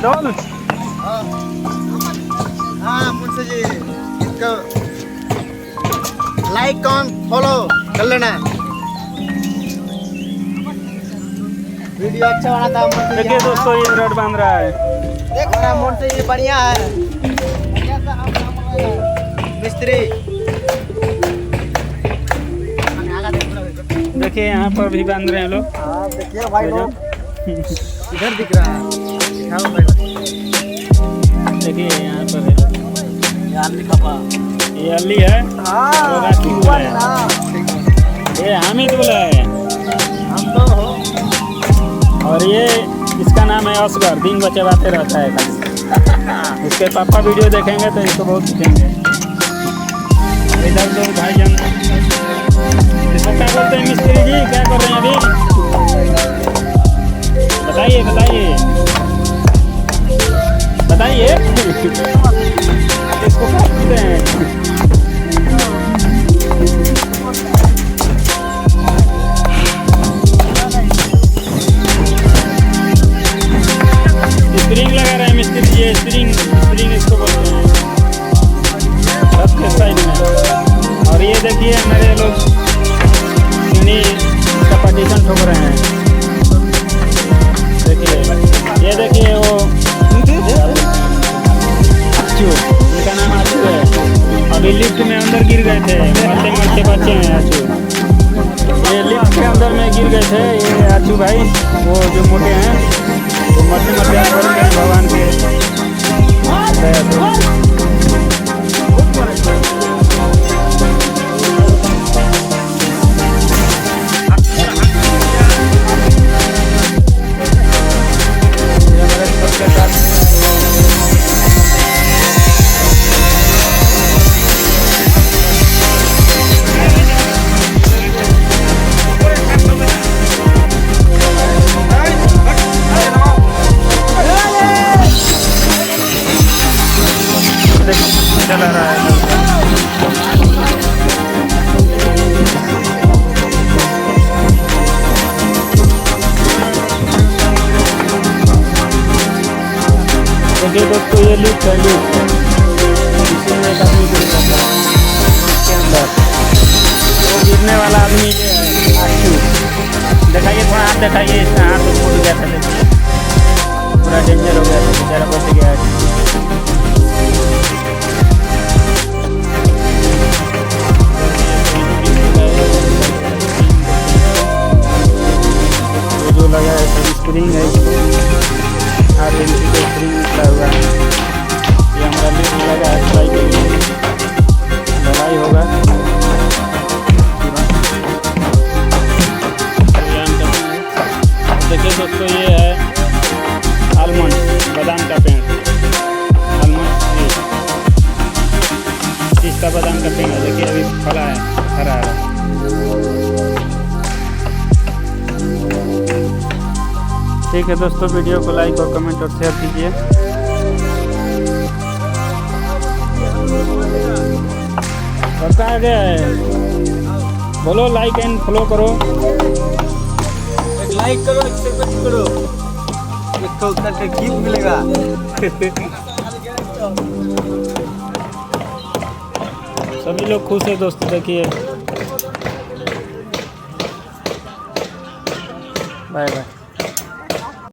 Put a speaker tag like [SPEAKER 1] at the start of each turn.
[SPEAKER 1] Doll.
[SPEAKER 2] हाँ मुंशी जी, इसको like और फॉलो कर लेना। वीडियो अच्छा बना था मुंशी जी।
[SPEAKER 1] देखिए दोस्तों ये रड बांध रहा है।
[SPEAKER 2] हमारा मुंशी जी बढ़िया है, मिस्त्री।
[SPEAKER 1] देखिए यहाँ पर भी बांध रहे हैं लोग।
[SPEAKER 2] हाँ देखिए भाई लोग, इधर दिख रहा है। दिखाओ भाई,
[SPEAKER 1] देखिए यहाँ पर है। ये अली है और राखी बोला है। ये हामिद बोला है।
[SPEAKER 2] हम तो हो।
[SPEAKER 1] और ये इसका नाम है असगर, दिन बचवाते रहता है खाली। इसके पापा वीडियो देखेंगे तो इसको बहुत सीखेंगे। इधर लोग भाईजान, इसको क्या बोलते हैं मिस्त्री जी, क्या कर रहे हैं अभी? बताइए बताइए बताइए। इसको क्या बोलते हैं? स्प्रिंग लगा रहे हैं मिस्त्री जी। स्प्रिंग स्प्रिंग इसको बोलते हैं, छत के साइड में। और ये देखिए मेरे लोग सीढ़ी का पार्टीशन ठोक रहे हैं। देखिए ये देखिए वो आचू, इनका नाम आचू है। अभी लिफ्ट में अंदर गिर गए थे, मरते मरते बच्चे हैं आचू। ये लिफ्ट के अंदर में गिर गए थे ये आचू भाई, वो जो मोटे हैं, तो मरते मरते आ गए भगवान के दया से। चला रहा है। देखिए दोस्तों ये लिफ्ट है, लिफ्ट इसमें एक आदमी गिर जाता है इसके अंदर। वो गिरने वाला आदमी ये है आचू। दिखाइए थोड़ा हाथ दिखाइए, इसका हाथ तो फूट गया था, देखिए पूरा डेंजर हो गया था, बेचारा बच गया है। जो लगा है सब स्प्रिंग है, हर इंची का स्प्रिंग निकला हुआ है। ये हमारा लिफ्ट लगा है ढलाई के लिए, ढलाई होगा। देखिए दोस्तों ये है आलमंड, बादाम का पेड़। आलमंड इसका बादाम का पेड़ है। देखिए अभी फला है, हरा है। ठीक है दोस्तों, वीडियो को लाइक और कमेंट और शेयर कीजिए। सबका आ गया है, बोलो लाइक एंड फॉलो करो।
[SPEAKER 2] एक लाइक करो, एक सब्सक्राइब करो, एक तो करके गिफ्ट मिलेगा।
[SPEAKER 1] सभी लोग खुश है दोस्तों। देखिए बाय बाय।